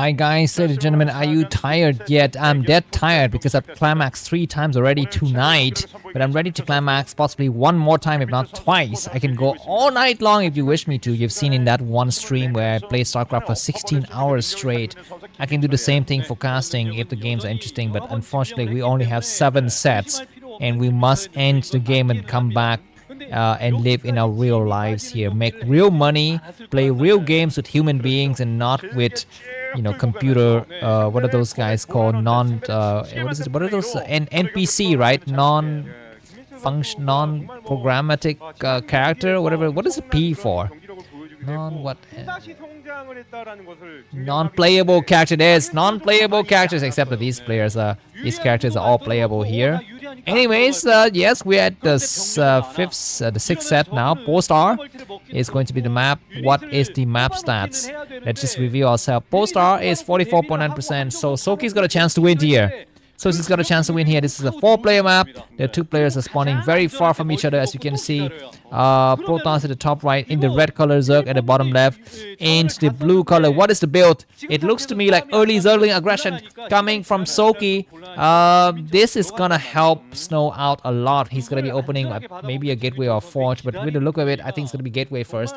Hi guys, ladies and gentlemen, are you tired yet? I'm dead tired because I've Climax 3 times already tonight. But I'm ready to Climax possibly one more time, if not twice. I can go all night long if you wish me to. You've seen in that one stream where I played Starcraft for 16 hours straight. I can do the same thing for casting if the games are interesting, but unfortunately we only have 7 sets. And we must end the game and come back and live in our real lives here. Make real money, play real games with human beings and not with computer what are those guys called what are those NPC, right? Non programmatic character, whatever. What is the P for? non what Non-playable character. There's non-playable characters, except that these characters are all playable here. Anyways, yes, we're at the sixth set now. Post-R is going to be the map. What is the map stats? Let's just review ourselves. Post-R is 44.9%, so Soulkey's got a chance to win here. So he's got a chance to win here. This is a 4-player map. The 2 players are spawning very far from each other, as you can see. Protoss at the top right, in the red color, Zerg at the bottom left, and the blue color. What is the build? It looks to me like early Zergling aggression coming from Soulkey. This is gonna help Snow out a lot. He's gonna be opening maybe a gateway or forge, but with the look of it, I think it's gonna be gateway first.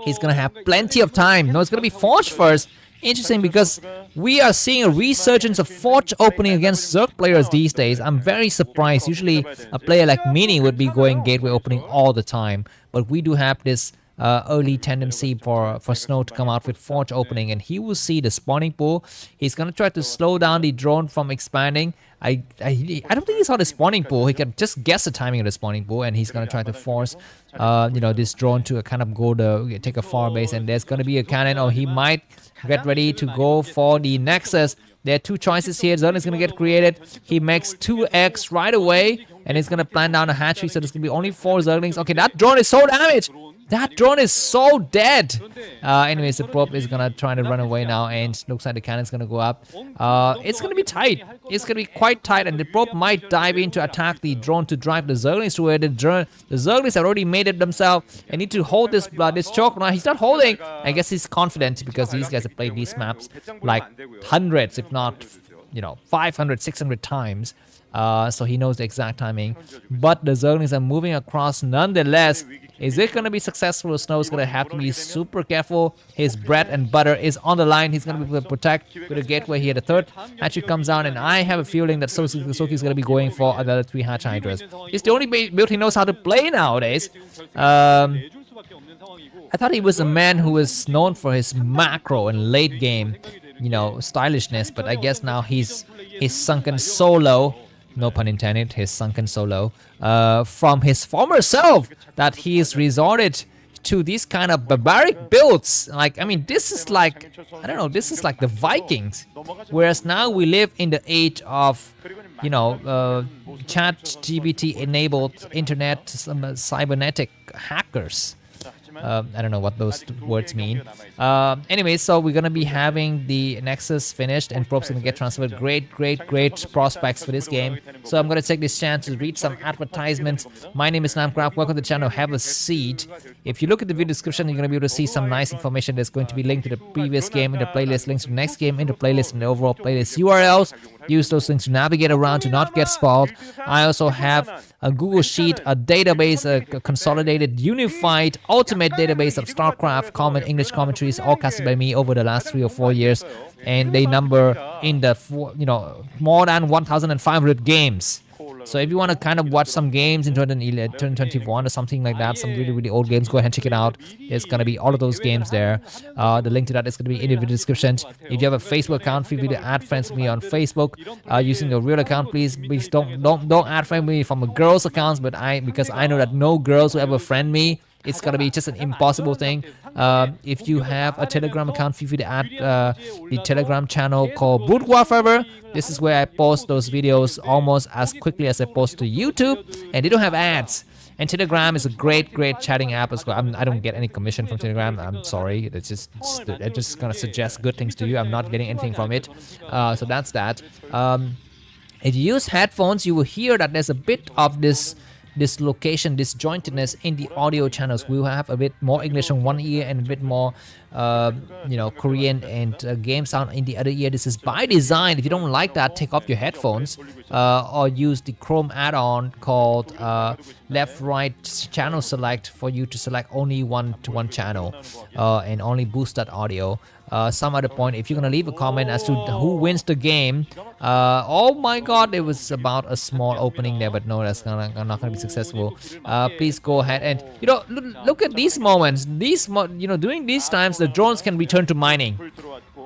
He's gonna have plenty of time. No, it's gonna be forge first. Interesting, because we are seeing a resurgence of forge opening against Zerg players these days. I'm very surprised. Usually a player like Mini would be going gateway opening all the time, but we do have this early tendency for Snow to come out with forge opening, and he will see the spawning pool. He's gonna try to slow down the drone from expanding. I don't think he saw the spawning pool. He can just guess the timing of the spawning pool, and he's gonna try to force this drone to kind of take a far base, and there's gonna be a cannon, or he might get ready to go for the Nexus. There are 2 choices here. Zone is going to get created. He makes 2x right away, and he's going to plant down a hatchery, so there's going to be only 4 Zerglings. Okay, that drone is so damaged. That drone is so dead. Anyways, the probe is going to try to run away now, and looks like the cannon's going to go up. It's going to be tight. It's going to be quite tight, and the probe might dive in to attack the drone to drive the Zerglings to where the Zerglings have already made it themselves and need to hold this choke. Now, he's not holding. I guess he's confident because these guys have played these maps like hundreds, if not 500, 600 times. So he knows the exact timing. But the Zerglings are moving across nonetheless. Is it going to be successful? Snow's going to have to be super careful. His bread and butter is on the line. He's going to be able to protect with a gateway here. The third hatchery comes down, and I have a feeling that Soulkey's going to be going for another 3 hatch hydras. It's the only build he knows how to play nowadays. I thought he was a man who was known for his macro and late game, stylishness, but I guess now he's sunken so low, no pun intended, his sunken so low, from his former self, that he's resorted to these kind of barbaric builds. This is like, I don't know, this is like the Vikings, whereas now we live in the age of, chat GPT enabled internet cybernetic hackers. I don't know what those words mean. Anyway, so we're gonna be having the Nexus finished, and Probe's gonna get transferred. Great prospects for this game. So I'm gonna take this chance to read some advertisements. My name is Namkraft. Welcome to the channel. Have a seat. If you look at the video description, you're gonna be able to see some nice information. There's going to be linked to the previous game in the playlist, links to the next game in the playlist, and the overall playlist URLs. Use those links to navigate around to not get spoiled. I also have a Google Sheet, a database, a consolidated, unified, ultimate database of Starcraft English commentaries, all casted by me over the last 3 or 4 years, and they number in the more than 1,500 games. So if you want to kind of watch some games in 2021 or something like that, some really old games, go ahead and check it out. There's going to be all of those games there. The link to that is going to be in the video description. If you have a Facebook account, feel free to add friends with me on Facebook using your real account. Please don't add friends with me from a girl's account, because I know that no girls will ever friend me. It's gonna be just an impossible thing. If you have a Telegram account, feel free to add the Telegram channel called Broodwar forever. This is where I post those videos almost as quickly as I post to YouTube, and they don't have ads. And Telegram is a great chatting app as well. I don't get any commission from Telegram. I'm sorry. It's just gonna suggest good things to you. I'm not getting anything from it. So that's that. If you use headphones, you will hear that there's a bit of this disjointedness in the audio channels. We will have a bit more English on one ear and a bit more Korean and game sound in the other ear. This is by design. If you don't like that, take off your headphones or use the Chrome add-on called left-right channel select for you to select only one channel and only boost that audio. Some other point, if you're gonna leave a comment as to who wins the game, oh my god, it was about a small opening there, but no, that's not gonna be successful. Please go ahead and look at these moments. During these times the drones can return to mining,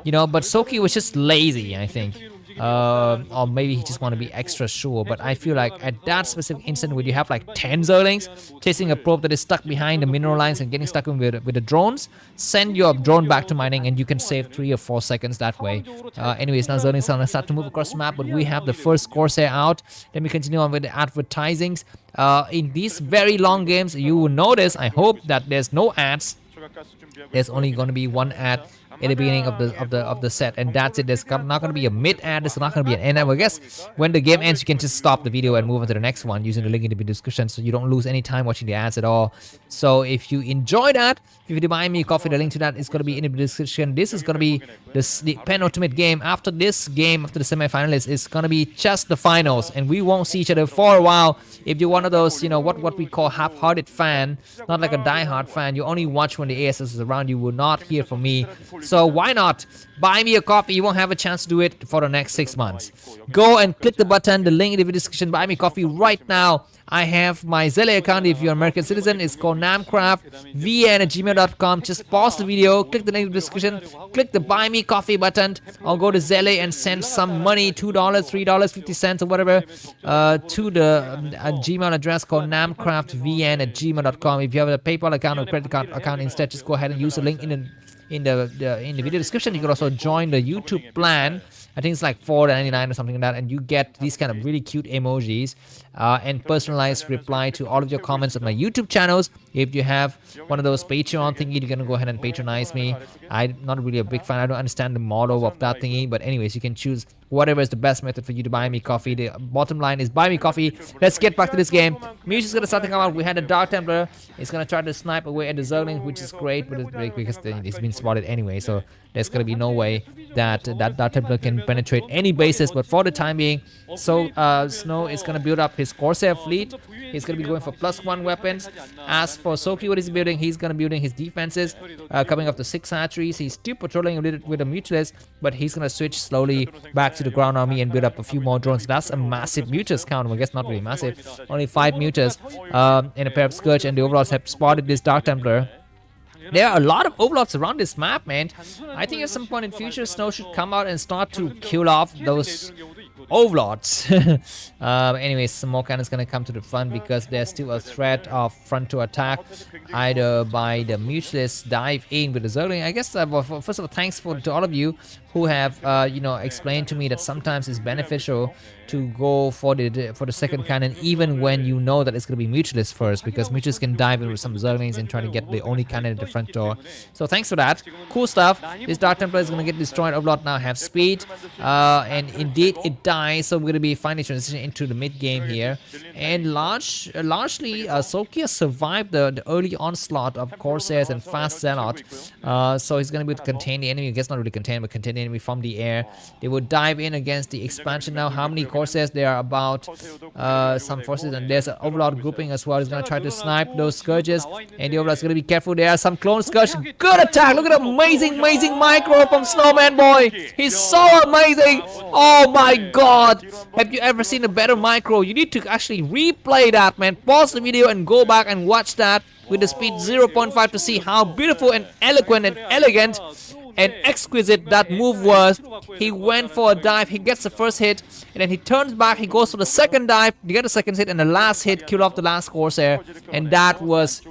but Soulkey was just lazy, I think. Or maybe he just want to be extra sure, but I feel like at that specific instant where you have like 10 Zerlings chasing a probe that is stuck behind the mineral lines and getting stuck with the drones, send your drone back to mining and you can save 3 or 4 seconds that way. Anyways, now Zerlings are gonna start to move across the map, but we have the first Corsair out. Let me continue on with the advertisings. In these very long games, you will notice, I hope, that there's no ads. There's only going to be one ad in the beginning of the set, and that's it. There's not going to be a mid ad. There's not going to be an end ad. I guess when the game ends, you can just stop the video and move on to the next one using the link in the description, so you don't lose any time watching the ads at all. So if you enjoy that, if you buy me a coffee, the link to that is going to be in the description. This is going to be the penultimate game. After this game, after the semi-finalists, is going to be just the finals, and we won't see each other for a while. If you're one of those, what we call half-hearted fan, not like a die-hard fan, you only watch when the ASL is around, you will not hear from me. So why not buy me a coffee? You won't have a chance to do it for the next 6 months. Go and click the button, the link in the video description. Buy me coffee right now. I have my Zelle account. If you're an American citizen, it's called namkraftvn@gmail.com. Just pause the video, click the link in the description, click the buy me coffee button, or go to Zelle and send some money, $2, $3, 50 cents, or whatever, to the Gmail address called namkraftvn@gmail.com. If you have a PayPal account or credit card account instead, just go ahead and use the link in the video description. You can also join the YouTube plan. I think it's like $4.99 or something like that, and you get these kind of really cute emojis and personalized reply to all of your comments on my YouTube channels. If you have one of those Patreon thingy, you're gonna go ahead and patronize me. I'm not really a big fan. I don't understand the model of that thingy, but anyways, you can choose whatever is the best method for you to buy me coffee. The bottom line is buy me coffee. Let's get back to this game. Music's gonna start to come out. We had a Dark Templar. It's gonna try to snipe away at the Zerling, which is great, but it's because it's been spotted anyway, so there's gonna be no way that Dark Templar can penetrate any bases. But for the time being, so Snow is gonna build up his Corsair fleet. He's gonna be going for +1 weapons. As for Soulkey, what he's building, he's gonna be building his defenses, coming up to 6 hatcheries. He's still patrolling a little with a mutualist, but he's gonna switch slowly back to the ground army and build up a few more drones. That's a massive mutualist count. I guess not really massive. Only 5 muters and a pair of Scourge, and the overlords have spotted this Dark Templar. There are a lot of overlords around this map, man. I think at some point in future, Snow should come out and start to kill off those overlords. Anyways, some more cannons gonna come to the front because there's still a threat of front to attack, either by the mutualists dive in with the Zergling. I guess first of all, thanks to all of you who have explained to me that sometimes it's beneficial to go for the second cannon even when you know that it's gonna be mutualists first, because mutualists can dive in with some Zerglings and try to get the only cannon at the front door. So thanks for that. Cool stuff. This Dark Templar is gonna get destroyed. Overlord now have speed, and indeed it dies. So we're gonna be finally transitioning into the mid game here, and largely Soulkey has survived the early onslaught of Corsairs and fast Zealot. So he's gonna be able to contain the enemy. I guess not really contain, but contain the enemy from the air. They will dive in against the expansion now. How many Corsairs? There are about some forces, and there's an Overlord grouping as well. He's gonna try to snipe those Scourges, and the Overlord's gonna be careful. There are some clone Scourge. Good attack! Look at the amazing micro from Snowman Boy. He's so amazing. Oh my god! Have you ever seen a better micro? You need to actually replay that, man. Pause the video and go back and watch that with the speed 0.5 to see how beautiful and eloquent and elegant and exquisite that move was. He went for a dive, he gets the first hit, and then he turns back, he goes for the second dive to get the second hit, and the last hit killed off the last Corsair. And that was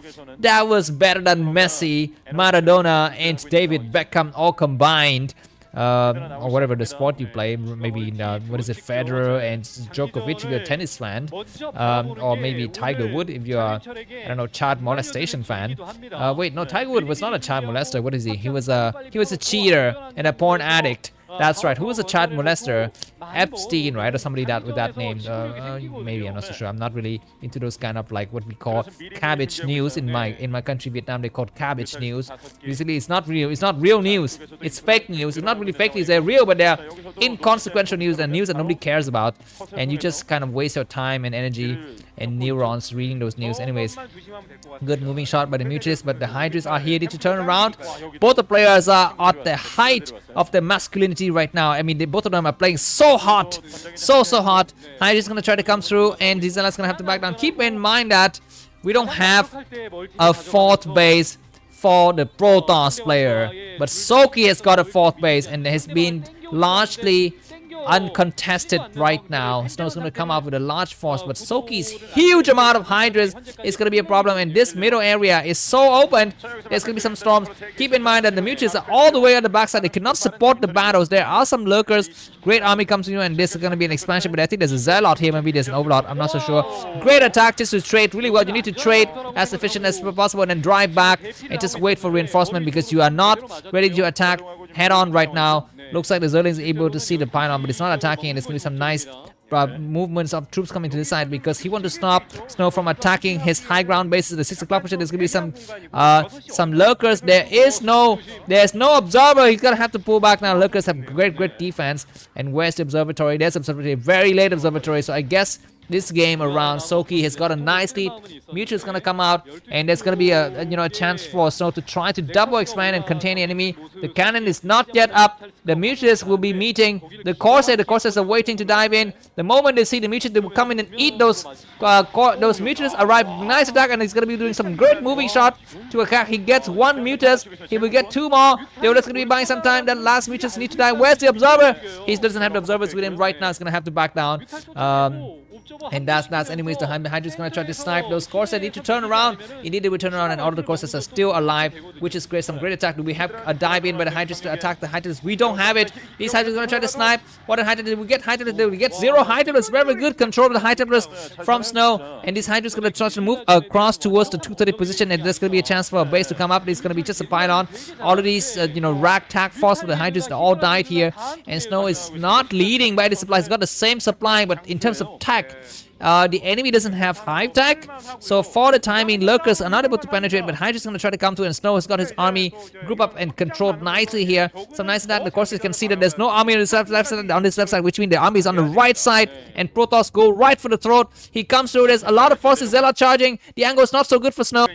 better than Messi, Maradona, and David Beckham all combined. Or whatever the sport you play, maybe what is it, Federer and Djokovic if you're a tennis fan, or maybe Tiger Wood if you're I don't know, child molestation fan. Wait, no, Tiger Wood was not a child molester. What is he? He was a cheater and a porn addict. That's right. Who was the child molester? Epstein, right? Or somebody that with that name. Maybe, I'm not so sure. I'm not really into those kind of like what we call cabbage news in my country, Vietnam. They call it cabbage news. Usually, it's not real. It's not real news. It's fake news. It's not really fake news. They're real, but they're inconsequential news and news that nobody cares about. And you just kind of waste your time and energy and neurons reading those news. Anyways, good moving shot by the Mutualists, but the Hydras are here to turn around. Both the players are at the height of their masculinity right now. I mean, both of them are playing so hot, so hot. Hydra's gonna try to come through, and Zella's gonna have to back down. Keep in mind that we don't have a fourth base for the Protoss player, but Soulkey has got a fourth base and has been largely uncontested right now. Snow's going to come out with a large force, but Soulkey's huge amount of Hydras is going to be a problem, and this middle area is so open. There's going to be some storms. Keep in mind that the Mutuals are all the way at the backside. They cannot support the battles. There are some lurkers. Great army comes to you, and this is going to be an expansion, but I think there's a Zelle out here. Maybe there's an Overlord. I'm not so sure. Great attack just to trade really well. You need to trade as efficient as possible and then drive back and just wait for reinforcement because you are not ready to attack head on right now. Looks like the Zerg is able to see the pylon, but it's not attacking, and it's going to be some nice movements of troops coming to this side because he wants to stop Snow from attacking his high ground bases. The 6 o'clock position, there's going to be some lurkers. There's no observer. He's going to have to pull back now. Lurkers have great defense. And where's the observatory? There's observatory, very late observatory. So I guess this game around Soulkey has got a nice lead. Mutual is going to come out, and there's going to be a chance for Snow to try to double expand and contain the enemy. The cannon is not yet up. The Mutualists will be meeting the Corsair. The Corsairs are waiting to dive in. The moment they see the Mutualists, they will come in and eat those Mutualists. Arrive, nice attack, and he's going to be doing some great moving shot to attack. He gets one Mutus. He will get 2 more. They're just going to be buying some time. That last Mutus need to die. Where's the observer? He doesn't have the observers with him right now. He's going to have to back down. And that's anyways the Hydra is going to try to snipe those Corsairs. Need to turn around. Indeed, they will turn around, and all of the Corsairs are still alive, which is great. Some great attack. Do we have a dive in by the Hydras to attack the Hydras? We don't have it. These Hydras are going to try to snipe. What a Hydra did we get? Hydra did we get 0 Hydras? Very good control of the Hydras from Snow, and this Hydra is going to try to move across towards the 230 position, and there's going to be a chance for a base to come up. It's going to be just a pylon. All of these ragtag force of the Hydras all died here, and Snow is not leading by the supply. He's got the same supply, but in terms of tech, the enemy doesn't have hive tech, so for the time being, lurkers are not able to penetrate, but Hydra's going to try to come through, and Snow has got his army group up and controlled nicely here. Some nice attack. The Corsairs can see that there's no army on this left side, which means the army is on the right side, and Protoss go right for the throat. He comes through. There's a lot of forces. Zelle are charging. The angle is not so good for Snow.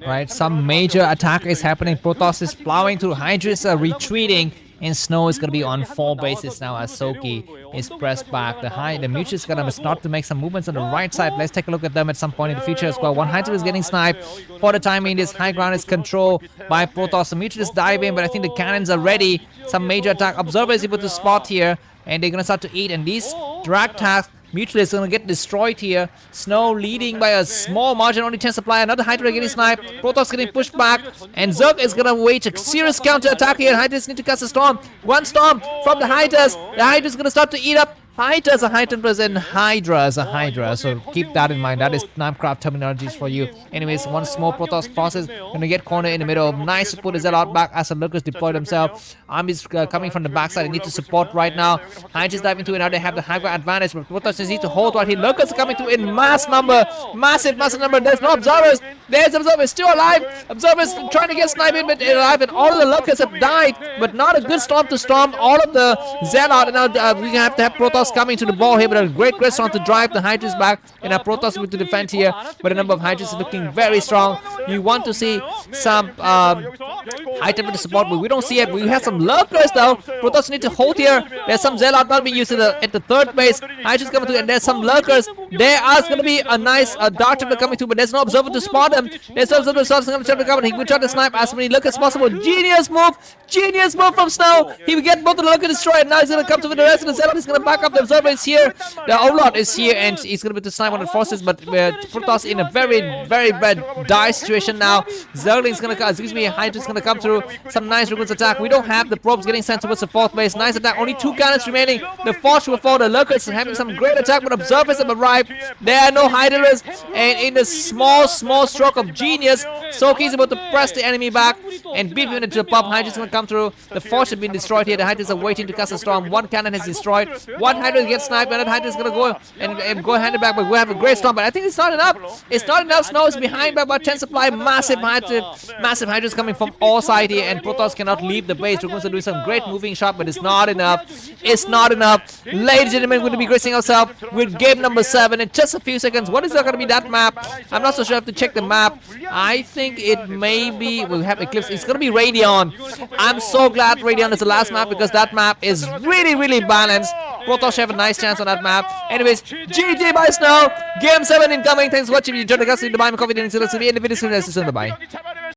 Right, some major attack is happening. Protoss is plowing through. Hydras are retreating. And Snow is going to be on 4 bases now as Soulkey is pressed back. The Mutual is going to start to make some movements on the right side. Let's take a look at them at some point in the future as well. One Hydra is getting sniped. For the time being, this high ground is controlled by Protoss. The Mutual is diving, but I think the cannons are ready. Some major attack. Observer is able to spot here, and they're going to start to eat. And these drag tasks, Mutual is going to get destroyed here. Snow leading by a small margin, only 10 supply. Another Hydra getting sniped. Protoss getting pushed back. And Zerg is going to wage a serious counter attack here. Hydras need to cast a storm. One storm from the Hydras. The Hydras going to start to eat up. Hydras are Hydras and Hydra is a Hydra, so keep that in mind. That is Namkraft terminologies for you. Anyways, one small Protoss process gonna get cornered in the middle. Nice to put the Zelle out back as the lurkers deploy themselves. Armies coming from the backside. They need to support right now. Hydras diving into it now. They have the high ground advantage, but Protoss just need to hold right here. Lurkers are coming through in mass number, massive number. There's no observers. There's observers still alive. Observers trying to get sniped in, but they're alive, and all of the lurkers have died. But not a good storm to storm all of the Zelle out. And now we have to have Protoss coming to the ball here, but a great storm to drive the Hydras back, and our Protoss with to defend here, but the number of Hydras is looking very strong. You want to see some high temperature support, but we don't see it. We have some lurkers though. Protoss need to hold here. There's some Zelle out not being used at the 3rd base. Hydras coming through, and there's some lurkers. There are going to be a nice dark temperature coming through, but there's no observer to spot them. There's no observer going to try to cover. He will try to snipe as many lurkers as possible. Genius move from Snow. He will get both of the lurkers destroyed. Now he's going to come to the rest of the Zelle. He's going to back up. The observer is here. The Overlord is here, and he's going to be to snipe on the forces, but Protoss in a very bad dire situation now. Zergling's going to come, Hydra's going to come through. Some nice recruits attack. We don't have the probes getting sent towards the 4th base. Nice attack. Only 2 cannons remaining. The Forge will fall. The lurkers are having some great attack, but observers have arrived. snipe. There are no Hydrals, and in a small stroke of genius, Soulkey is able to press the enemy back and beat him into the pop. Hydra's gonna come through. The force has been destroyed here. The Hydrals are waiting to cast a storm. One cannon has destroyed. One Hydra gets sniped, and that Hydra is gonna go and go hand it back, but we have a great storm. But I think it's not enough. It's not enough. Snow is behind by about 10 supply. Massive Hydras coming from all sides here, and Protoss cannot leave the base. Dragoons are doing some great moving shot, but it's not enough. It's not enough. Ladies and gentlemen, we're going to be gracing ourselves with game number 7 in just a few seconds. What is going to be that map? I'm not so sure. I have to check the map. I think it may be, we'll have Eclipse. It's going to be Radion. I'm so glad Radion is the last map because that map is really balanced. Protoss have a nice chance on that map. Anyways, GG by Snow. Game 7 incoming. Thanks for watching. If you enjoyed the guys, leave the buy me coffee. Then see you in the video. Bye.